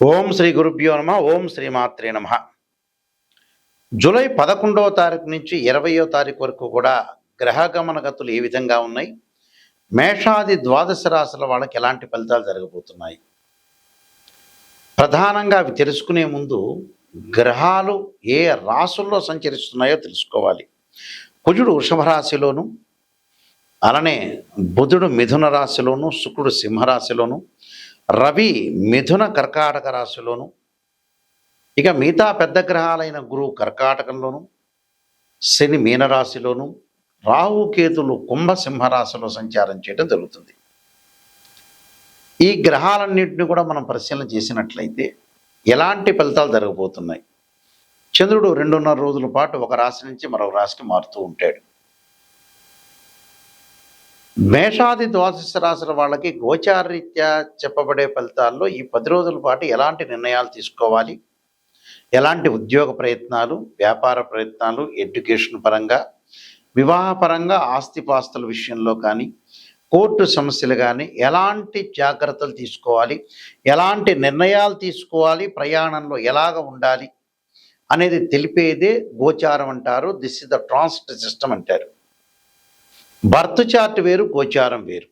ఓం శ్రీ గురుభ్యో నమ. ఓం శ్రీమాత్రే నమ. జూలై 11వ తారీఖు నుంచి 20వ తారీఖు వరకు కూడా గ్రహగమన గతులు ఏ విధంగా ఉన్నాయి, మేషాది ద్వాదశ రాశుల వాళ్ళకి ఎలాంటి ఫలితాలు జరగబోతున్నాయి, ప్రధానంగా అవి తెలుసుకునే ముందు గ్రహాలు ఏ రాశుల్లో సంచరిస్తున్నాయో తెలుసుకోవాలి. కుజుడు వృషభ రాశిలోను, అలానే బుధుడు మిథున రాశిలోను, శుక్రుడు సింహరాశిలోను, రవి మిథున కర్కాటక రాశిలోను, ఇక మిగతా పెద్ద గ్రహాలైన గురువు కర్కాటకంలోను, శని మీనరాశిలోను, రాహుకేతులు కుంభసింహరాశిలో సంచారం చేయడం జరుగుతుంది. ఈ గ్రహాలన్నింటినీ కూడా మనం పరిశీలన చేసినట్లయితే ఎలాంటి ఫలితాలు జరగబోతున్నాయి. చంద్రుడు 2.5 రోజుల పాటు ఒక రాశి నుంచి మరొక రాశికి మారుతూ ఉంటాడు. మేషాది ద్వాదశ రాశుల వాళ్ళకి గోచారరీత్యా చెప్పబడే ఫలితాల్లో ఈ 10 రోజుల పాటు ఎలాంటి నిర్ణయాలు తీసుకోవాలి, ఎలాంటి ఉద్యోగ ప్రయత్నాలు, వ్యాపార ప్రయత్నాలు, ఎడ్యుకేషన్ పరంగా, వివాహపరంగా, ఆస్తిపాస్తుల విషయంలో కానీ, కోర్టు సమస్యలు కానీ ఎలాంటి జాగ్రత్తలు తీసుకోవాలి, ఎలాంటి నిర్ణయాలు తీసుకోవాలి, ప్రయాణంలో ఎలాగ ఉండాలి అనేది తెలిపేదే గోచారం అంటారు. This is the transit system అంటారు. బర్త్ చార్ట్ వేరు, గోచారం వేరు.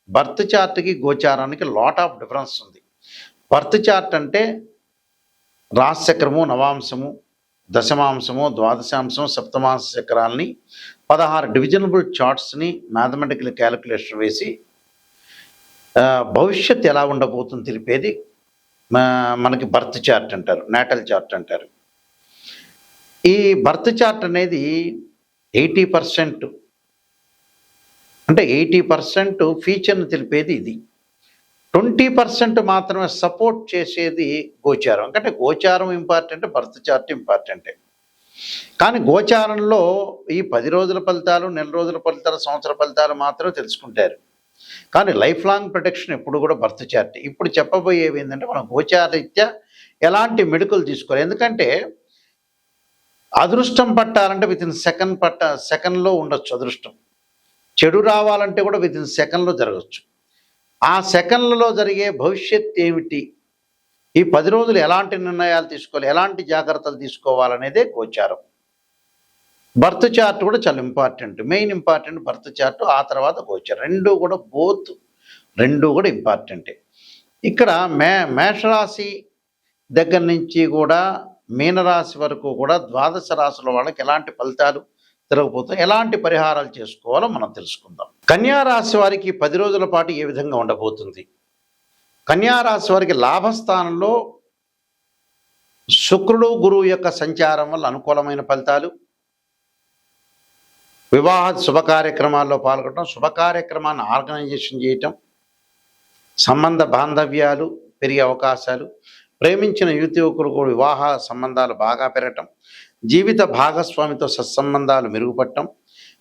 బర్త్ చార్ట్కి గోచారానికి లాట్ ఆఫ్ డిఫరెన్స్ ఉంది. బర్త్ చార్ట్ అంటే రాశిచక్రము, నవాంశము, దశమాంశము, ద్వాదశాంశము, సప్తమాంశ చక్రాలని 16 డివిజనబుల్ చార్ట్స్ని మ్యాథమెటికల్ క్యాలిక్యులేషన్ వేసి భవిష్యత్తు ఎలా ఉండబోతుంది తెలిపేది మనకి బర్త్ చార్ట్ అంటారు, నాటల్ చార్ట్ అంటారు. ఈ బర్త్ చార్ట్ అనేది 80% అంటే 80% ఫీచర్ని తెలిపేది ఇది. 20% మాత్రమే సపోర్ట్ చేసేది గోచారం. అంటే గోచారం ఇంపార్టెంట్, బర్త్ చార్ట్ ఇంపార్టెంటే. కానీ గోచారంలో ఈ 10 రోజుల ఫలితాలు, నెల రోజుల ఫలితాలు, సంవత్సర ఫలితాలు మాత్రమే తెలుసుకుంటారు. కానీ లైఫ్ లాంగ్ ప్రొటెక్షన్ ఎప్పుడు కూడా బర్త్ చార్ట్. ఇప్పుడు చెప్పబోయేవి ఏంటంటే మనం గోచారరీత్యా ఎలాంటి మెడికల్ తీసుకోవాలి. ఎందుకంటే అదృష్టం పట్టాలంటే వితిన్ సెకండ్లో ఉండొచ్చు అదృష్టం. చెడు రావాలంటే కూడా వితిన్ సెకండ్లో జరగచ్చు. ఆ సెకండ్లలో జరిగే భవిష్యత్ ఏమిటి, ఈ 10 రోజులు ఎలాంటి నిర్ణయాలు తీసుకోవాలి, ఎలాంటి జాగ్రత్తలు తీసుకోవాలనేదే గోచారం. బర్త్ చార్ట్ కూడా చాలా important, main important birth chart, ఆ తర్వాత గోచారం. రెండు కూడా ఇంపార్టెంటే. ఇక్కడ మేషరాశి దగ్గర నుంచి కూడా మీనరాశి వరకు కూడా ద్వాదశ రాశుల వాళ్ళకి ఎలాంటి ఫలితాలు జరగబోతాయి, ఎలాంటి పరిహారాలు చేసుకోవాలో మనం తెలుసుకుందాం. కన్యా రాశి వారికి 10 రోజుల పాటు ఏ విధంగా ఉండబోతుంది. కన్యా రాశి వారికి లాభస్థానంలో శుక్రుడు గురువు యొక్క సంచారం వల్ల అనుకూలమైన ఫలితాలు, వివాహ శుభ కార్యక్రమాల్లో పాల్గొనడం, శుభ కార్యక్రమాన్ని ఆర్గనైజేషన్ చేయటం, సంబంధ బాంధవ్యాలు పెరిగే అవకాశాలు, ప్రేమించిన యువకులు కూడా వివాహ సంబంధాలు బాగా పెరగటం, జీవిత భాగస్వామితో సత్సంబంధాలు మెరుగుపడటం,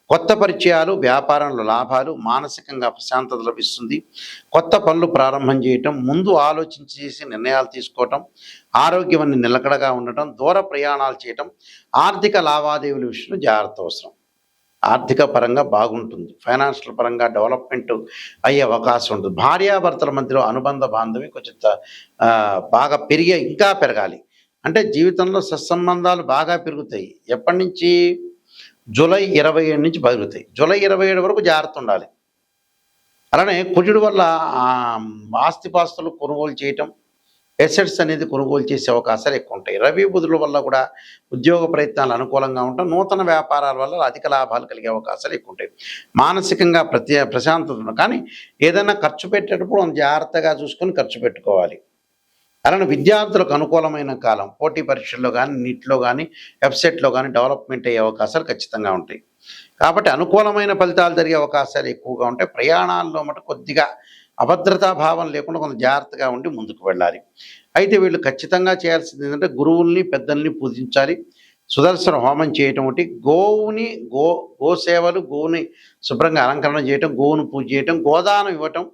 కొత్త పరిచయాలు, వ్యాపారంలో లాభాలు, మానసికంగా ప్రశాంతత లభిస్తుంది, కొత్త పనులు ప్రారంభం చేయటం, ముందు ఆలోచించి చేసి నిర్ణయాలు తీసుకోవటం, ఆరోగ్యాన్ని నిలకడగా ఉండటం, దూర ప్రయాణాలు చేయటం, ఆర్థిక లావాదేవీల విషయంలో జాగ్రత్త అవసరం. ఆర్థిక పరంగా బాగుంటుంది, ఫైనాన్షియల్ పరంగా డెవలప్మెంట్ అయ్యే అవకాశం ఉంటుంది. భార్యాభర్తల మధ్యలో అనుబంధ బాంధవ్యం కొంచెం బాగా ఇంకా పెరగాలి. అంటే జీవితంలో సత్సంబంధాలు బాగా పెరుగుతాయి. ఎప్పటి నుంచి? జూలై 27 నుంచి పెరుగుతాయి. జూలై 27 వరకు జాగ్రత్త ఉండాలి. అలానే కుజుడు వల్ల ఆస్తిపాస్తులు కొనుగోలు చేయటం, ఎసెట్స్ అనేది కొనుగోలు చేసే అవకాశాలు ఎక్కువ ఉంటాయి. రవి బుధుల వల్ల కూడా ఉద్యోగ ప్రయత్నాలు అనుకూలంగా ఉంటాయి. నూతన వ్యాపారాల వల్ల అధిక లాభాలు కలిగే అవకాశాలు ఎక్కువ ఉంటాయి. మానసికంగా ప్రశాంతత ఉంటుంది. కానీ ఏదైనా ఖర్చు పెట్టేటప్పుడు జాగ్రత్తగా చూసుకొని ఖర్చు పెట్టుకోవాలి. అలానే విద్యార్థులకు అనుకూలమైన కాలం, పోటీ పరీక్షల్లో కానీ, నీట్లో కానీ, వెబ్సైట్లో కానీ డెవలప్మెంట్ అయ్యే అవకాశాలు ఖచ్చితంగా ఉంటాయి. కాబట్టి అనుకూలమైన ఫలితాలు జరిగే అవకాశాలు ఎక్కువగా ఉంటాయి. ప్రయాణాల్లో మటు కొద్దిగా అభద్రతా భావం లేకుండా కొంత జాగ్రత్తగా ఉండి ముందుకు వెళ్ళాలి. అయితే వీళ్ళు ఖచ్చితంగా చేయాల్సింది ఏంటంటే గురువుల్ని, పెద్దల్ని పూజించాలి. సుదర్శన హోమం చేయటం ఒకటి, గోసేవలు, గోవుని శుభ్రంగా అలంకరణ చేయటం, గోవును పూజ చేయటం, గోదానం ఇవ్వటం,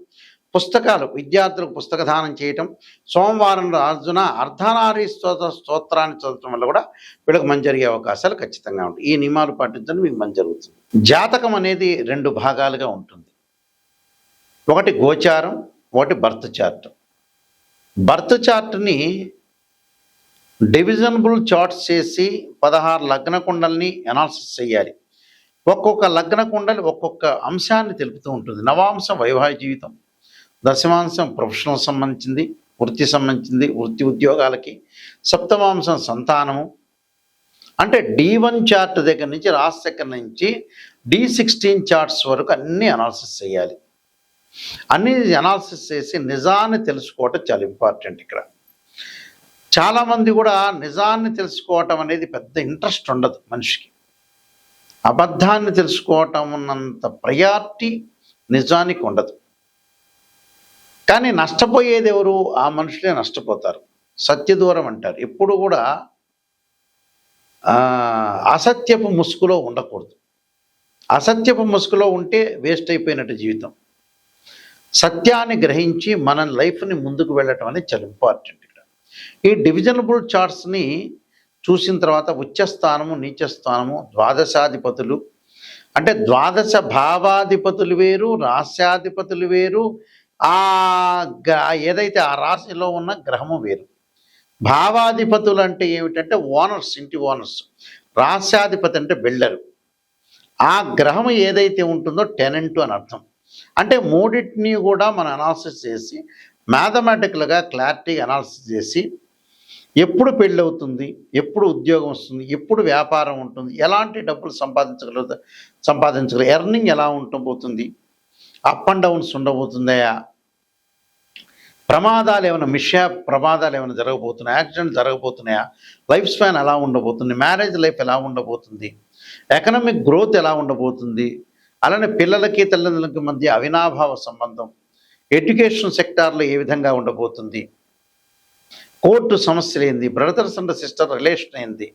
పుస్తకాలు విద్యార్థులకు పుస్తక దానం చేయటం, సోమవారం రోజున స్తోత్రాన్ని చదవటం వల్ల కూడా వీళ్ళకి మంచి జరిగే అవకాశాలు ఖచ్చితంగా ఉంటాయి. ఈ నియమాలు పాటించడం మీకు మంచి జరుగుతుంది. జాతకం అనేది 2 భాగాలుగా ఉంటుంది. ఒకటి గోచారం, ఒకటి బర్త్ చార్ట్. బర్త్ చార్ట్ని డివిజనబుల్ చార్ట్స్ చేసి 16 లగ్న కుండల్ని అనాలిసిస్ చేయాలి. ఒక్కొక్క లగ్న కుండలి ఒక్కొక్క అంశాన్ని తెలుపుతూ ఉంటుంది. నవాంశం వైవాహిక జీవితం, దశమాంశం ప్రొఫెషనల్ సంబంధించింది, వృత్తి సంబంధించింది, వృత్తి ఉద్యోగాలకి, సప్తమాంశం సంతానము. అంటే D1 చార్ట్ దగ్గర నుంచి రాశి దగ్గర నుంచి D16 చార్ట్స్ వరకు అన్నీ అనాలిసిస్ చేయాలి. అన్నీ అనాలిసిస్ చేసి నిజాన్ని తెలుసుకోవటం చాలా ఇంపార్టెంట్. ఇక్కడ చాలామంది కూడా నిజాన్ని తెలుసుకోవటం అనేది పెద్ద ఇంట్రెస్ట్ ఉండదు మనిషికి. అబద్ధాన్ని తెలుసుకోవటం ఉన్నంత ప్రయారిటీ నిజానికి ఉండదు. కానీ నష్టపోయేది ఎవరు? ఆ మనుషులే నష్టపోతారు. సత్యదూరం అంటారు. ఎప్పుడు కూడా అసత్యపు ముసుగులో ఉండకూడదు. అసత్యపు ముసుగులో ఉంటే వేస్ట్ అయిపోయినట్టు జీవితం. సత్యాన్ని గ్రహించి మన లైఫ్ని ముందుకు వెళ్ళటం అనేది చాలా ఇంపార్టెంట్. ఇక్కడ ఈ డివిజనబుల్ చార్ట్స్ని చూసిన తర్వాత ఉచ్చస్థానము, నీచస్థానము, ద్వాదశాధిపతులు, అంటే ద్వాదశ భావాధిపతులు వేరు, రాశ్యాధిపతులు వేరు, ఏదైతే ఆ రాశిలో ఉన్న గ్రహము వేరు. భావాధిపతులు అంటే ఏమిటంటే ఓనర్స్, ఇంటి ఓనర్స్. రాశ్యాధిపతి అంటే బిల్డరు. ఆ గ్రహం ఏదైతే ఉంటుందో టెనెంట్ అని అర్థం. అంటే మూడింటిని కూడా మనం అనాలిసిస్ చేసి మ్యాథమెటికల్గా క్లారిటీ అనాలిసిస్ చేసి ఎప్పుడు పెళ్ళి అవుతుంది, ఎప్పుడు ఉద్యోగం వస్తుంది, ఎప్పుడు వ్యాపారం ఉంటుంది, ఎలాంటి డబ్బులు సంపాదించగలరు, ఎర్నింగ్ ఎలా ఉండబోతుంది, అప్ అండ్ డౌన్స్ ఉండబోతుందయా, ప్రమాదాలు ఏమైనా ప్రమాదాలు ఏమైనా జరగబోతున్నాయా, యాక్సిడెంట్ జరగబోతున్నాయా, లైఫ్ స్పాన్ ఎలా ఉండబోతుంది, మ్యారేజ్ లైఫ్ ఎలా ఉండబోతుంది, ఎకనామిక్ గ్రోత్ ఎలా ఉండబోతుంది, అలానే పిల్లలకి తల్లిదండ్రులకి మధ్య అవినాభావ సంబంధం, ఎడ్యుకేషన్ సెక్టార్లో ఏ విధంగా ఉండబోతుంది, కోర్టు సమస్యలు ఏంది, బ్రదర్స్ అండ్ సిస్టర్ రిలేషన్ ఏంది,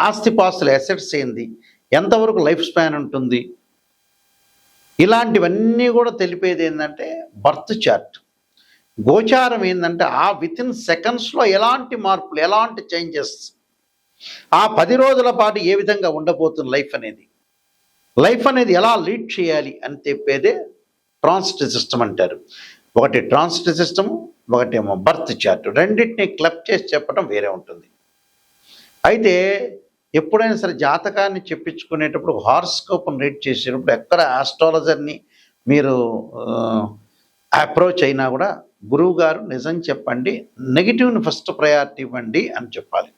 ఆస్తిపాస్తుల అసెట్స్ ఏంది, ఎంతవరకు లైఫ్ స్పాన్ ఉంటుంది, ఇలాంటివన్నీ కూడా తెలిపేది ఏంటంటే బర్త్ చార్ట్. గోచారం ఏంటంటే ఆ వితిన్ సెకండ్స్లో ఎలాంటి మార్పులు, ఎలాంటి చేంజెస్, ఆ 10 రోజుల పాటు ఏ విధంగా ఉండబోతుంది లైఫ్ అనేది ఎలా లీడ్ చేయాలి అని చెప్పేదే ట్రాన్సిట్ సిస్టమ్ అంటారు. ఒకటి ట్రాన్సిట్ సిస్టము, ఒకటేమో బర్త్ చార్ట్. రెండింటిని క్లబ్ చేసి చెప్పడం వేరే ఉంటుంది. అయితే ఎప్పుడైనా సరే జాతకాన్ని చెప్పించుకునేటప్పుడు హారోస్కోప్ని రీడ్ చేసేటప్పుడు ఎక్కడ ఆస్ట్రాలజర్ని మీరు అప్రోచ్ అయినా కూడా గురువు గారు నిజం చెప్పండి, నెగిటివ్ని ఫస్ట్ ప్రయారిటీ ఇవ్వండి అని చెప్పాలి.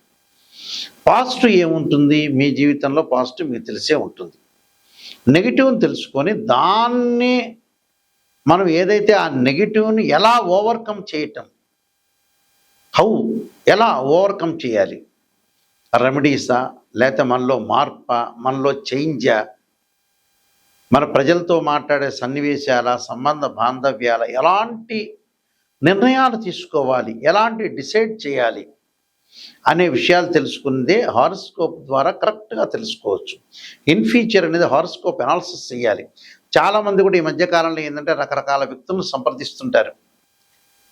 పాజిటివ్ ఏముంటుంది మీ జీవితంలో, పాజిటివ్ మీకు తెలిసే ఉంటుంది. నెగిటివ్ని తెలుసుకొని దాన్ని మనం ఏదైతే ఆ నెగిటివ్ని ఎలా ఓవర్కమ్ చేయటం, ఎలా ఓవర్కమ్ చేయాలి, రెమెడీసా, లేకపోతే మనలో మార్పా, మనలో చేంజా, మన ప్రజలతో మాట్లాడే సన్నివేశాల, సంబంధ బాంధవ్యాల, ఎలాంటి నిర్ణయాలు తీసుకోవాలి, ఎలాంటి డిసైడ్ చేయాలి అనే విషయాలు తెలుసుకుందే హారోస్కోప్ ద్వారా కరెక్ట్గా తెలుసుకోవచ్చు. ఇన్ ఫ్యూచర్ అనేది హారోస్కోప్ అనాలిసిస్ చేయాలి. చాలామంది కూడా ఈ మధ్యకాలంలో ఏంటంటే రకరకాల వ్యక్తులను సంప్రదిస్తుంటారు.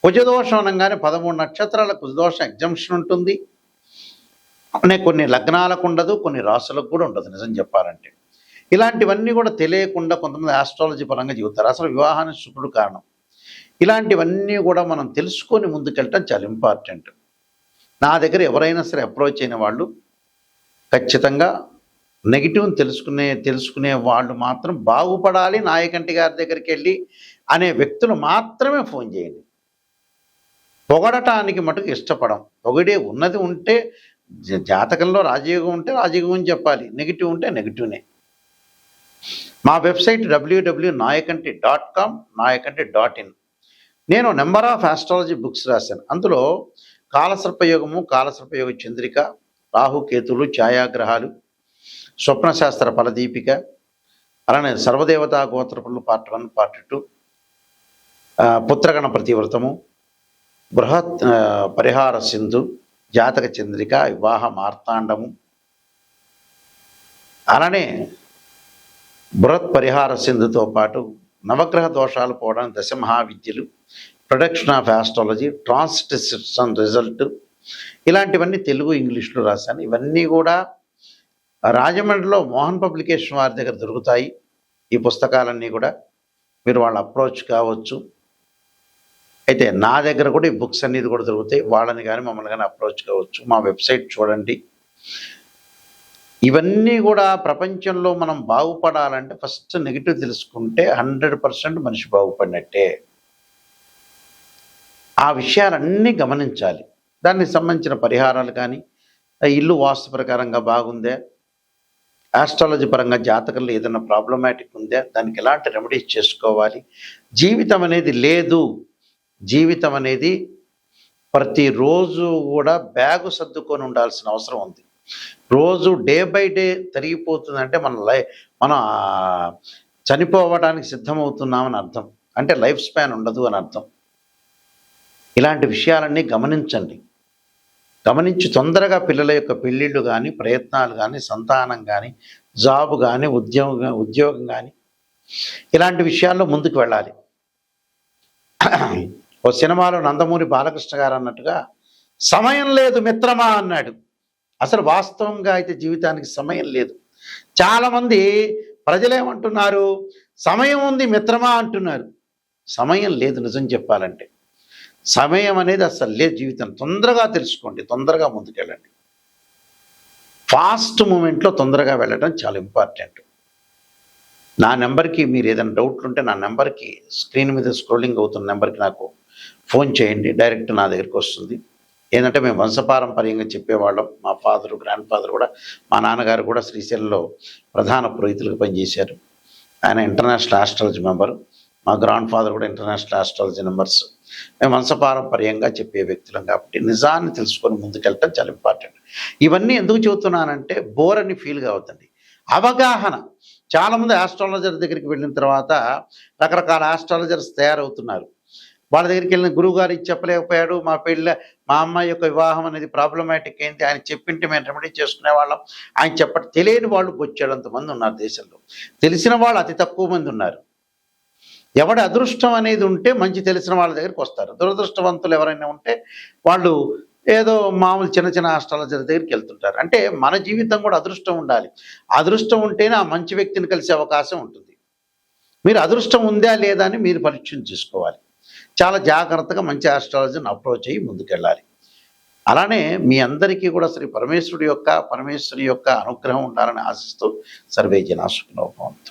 కుజదోషం అనగానే 13 నక్షత్రాల కుజదోషం ఎగ్జంప్షన్ ఉంటుంది. కొన్ని లగ్నాలకు ఉండదు, కొన్ని రాసులకు కూడా ఉండదు నిజం చెప్పాలంటే. ఇలాంటివన్నీ కూడా తెలియకుండా కొంతమంది ఆస్ట్రాలజీ పరంగా చెబుతారు. అసలు వివాహానికి శుక్రుడు కారణం. ఇలాంటివన్నీ కూడా మనం తెలుసుకొని ముందుకెళ్ళటం చాలా ఇంపార్టెంట్. నా దగ్గర ఎవరైనా సరే అప్రోచ్ అయిన వాళ్ళు ఖచ్చితంగా నెగిటివ్ని తెలుసుకునే వాళ్ళు మాత్రం బాగుపడాలి, నాయకంటి గారి దగ్గరికి వెళ్ళి అనే వ్యక్తులు మాత్రమే ఫోన్ చేయండి. పొగడటానికి మటుకు ఇష్టపడం. పొగిడే ఉన్నది ఉంటే, జాతకంలో రాజయోగం ఉంటే రాజయోగం చెప్పాలి, నెగిటివ్ ఉంటే నెగిటివ్నే. మా వెబ్సైట్ www.nayakanti.com, nayakanti.in. నేను నెంబర్ ఆఫ్ ఆస్ట్రాలజీ బుక్స్ రాశాను. అందులో కాలసర్పయోగము, కాలసర్పయోగ చంద్రిక, రాహుకేతులు, ఛాయాగ్రహాలు, స్వప్నశాస్త్ర ఫలదీపిక, అలానే సర్వదేవతా గోత్రపులు పార్ట్ 1, పార్ట్ 2, పుత్రగణ ప్రతివ్రతము, బృహత్ పరిహార సింధు, జాతక చంద్రిక, వివాహ మార్తాండము, అలానే బృహత్ పరిహార సింధుతో పాటు నవగ్రహ దోషాలు పోవడానికి దశమహావిద్యలు, production of astrology, transit system result, ఇలాంటివన్నీ తెలుగు ఇంగ్లీష్లో రాశాను. ఇవన్నీ కూడా రాజమండ్రిలో మోహన్ పబ్లికేషన్ వారి దగ్గర దొరుకుతాయి. ఈ పుస్తకాలన్నీ కూడా మీరు వాళ్ళ అప్రోచ్ కావచ్చు. అయితే నా దగ్గర కూడా ఈ బుక్స్ అనేది కూడా దొరుకుతాయి. వాళ్ళని కానీ మమ్మల్ని కానీ అప్రోచ్ కావచ్చు. మా వెబ్సైట్ చూడండి. ఇవన్నీ కూడా ప్రపంచంలో మనం బాగుపడాలంటే ఫస్ట్ నెగిటివ్ తెలుసుకుంటే 100% మనిషి బాగుపడినట్టే. ఆ విషయాలన్నీ గమనించాలి. దానికి సంబంధించిన పరిహారాలు కానీ, ఇల్లు వాస్తు ప్రకారంగా బాగుందే, ఆస్ట్రాలజీ పరంగా జాతకంలో ఏదైనా ప్రాబ్లమాటిక్ ఉందా, దానికి ఎలాంటి రెమెడీస్ చేసుకోవాలి. జీవితం అనేది లేదు. జీవితం అనేది ప్రతిరోజు కూడా బ్యాగు సర్దుకొని ఉండాల్సిన అవసరం ఉంది. రోజు డే బై డే తరిగిపోతుందంటే మనం చనిపోవడానికి సిద్ధమవుతున్నామని అర్థం. అంటే లైఫ్ స్పాన్ ఉండదు అని అర్థం. ఇలాంటి విషయాలన్నీ గమనించండి. గమనించి తొందరగా పిల్లల యొక్క పెళ్ళిళ్ళు కానీ, ప్రయత్నాలు కానీ, సంతానం కానీ, జాబ్ కానీ, ఉద్యోగం కానీ ఇలాంటి విషయాల్లో ముందుకు వెళ్ళాలి. ఓ సినిమాలో నందమూరి బాలకృష్ణ గారు అన్నట్టుగా సమయం లేదు మిత్రమా అన్నాడు. అసలు వాస్తవంగా అయితే జీవితానికి సమయం లేదు. చాలామంది ప్రజలేమంటున్నారు, సమయం ఉంది మిత్రమా అంటున్నారు. సమయం లేదు. నిజం చెప్పాలంటే సమయం అనేది అసలు లేదు. జీవితం తొందరగా తెలుసుకోండి, తొందరగా ముందుకెళ్ళండి. ఫాస్ట్ మూమెంట్లో తొందరగా వెళ్ళడం చాలా ఇంపార్టెంట్. నా నెంబర్కి మీరు ఏదైనా డౌట్లు ఉంటే నా నెంబర్కి స్క్రీన్ మీద స్క్రోలింగ్ అవుతున్న నెంబర్కి నాకు ఫోన్ చేయండి. డైరెక్ట్ నా దగ్గరికి వస్తుంది. ఏంటంటే మేము వంశపారంపర్యంగా చెప్పేవాళ్ళం. మా ఫాదరు, గ్రాండ్ ఫాదర్ కూడా, మా నాన్నగారు కూడా శ్రీశైలంలో ప్రధాన పురోహితులుగా పనిచేశారు. ఆయన ఇంటర్నేషనల్ ఆస్ట్రాలజీ మెంబరు. మా గ్రాండ్ ఫాదర్ కూడా ఇంటర్నేషనల్ ఆస్ట్రాలజీ మెంబర్స్. మేము వంశపారంపర్యంగా చెప్పే వ్యక్తులం కాబట్టి నిజాన్ని తెలుసుకొని ముందుకెళ్ళటం చాలా ఇంపార్టెంట్. ఇవన్నీ ఎందుకు చెబుతున్నానంటే బోర్ అని ఫీల్ కావద్దండి. అవగాహన. చాలామంది ఆస్ట్రాలజర్ దగ్గరికి వెళ్ళిన తర్వాత రకరకాల ఆస్ట్రాలజర్స్ తయారవుతున్నారు. వాళ్ళ దగ్గరికి వెళ్ళిన గురువు గారు ఇది చెప్పలేకపోయాడు, మా అమ్మాయి యొక్క వివాహం అనేది ప్రాబ్లమాటిక్ అయింది, ఆయన చెప్పింటే మేము రెమెడీ చేసుకునేవాళ్ళం, ఆయన తెలియని వాళ్ళు బొచ్చేడంతమంది ఉన్నారు దేశంలో. తెలిసిన వాళ్ళు అతి తక్కువ మంది ఉన్నారు. ఎవడి అదృష్టం అనేది ఉంటే మంచి తెలిసిన వాళ్ళ దగ్గరికి వస్తారు. దురదృష్టవంతులు ఎవరైనా ఉంటే వాళ్ళు ఏదో మామూలు చిన్న చిన్న ఆస్ట్రాలజర్ దగ్గరికి వెళ్తుంటారు. అంటే మన జీవితం కూడా అదృష్టం ఉండాలి. అదృష్టం ఉంటేనే ఆ మంచి వ్యక్తిని కలిసే అవకాశం ఉంటుంది. మీరు అదృష్టం ఉందా లేదా అని మీరు పరీక్ష చేసుకోవాలి. చాలా జాగ్రత్తగా మంచి ఆస్ట్రాలజీని అప్రోచ్ అయ్యి ముందుకెళ్ళాలి. అలానే మీ అందరికీ కూడా పరమేశ్వరి యొక్క అనుగ్రహం ఉండాలని ఆశిస్తూ సర్వే జనా సుఖినో భవంతు.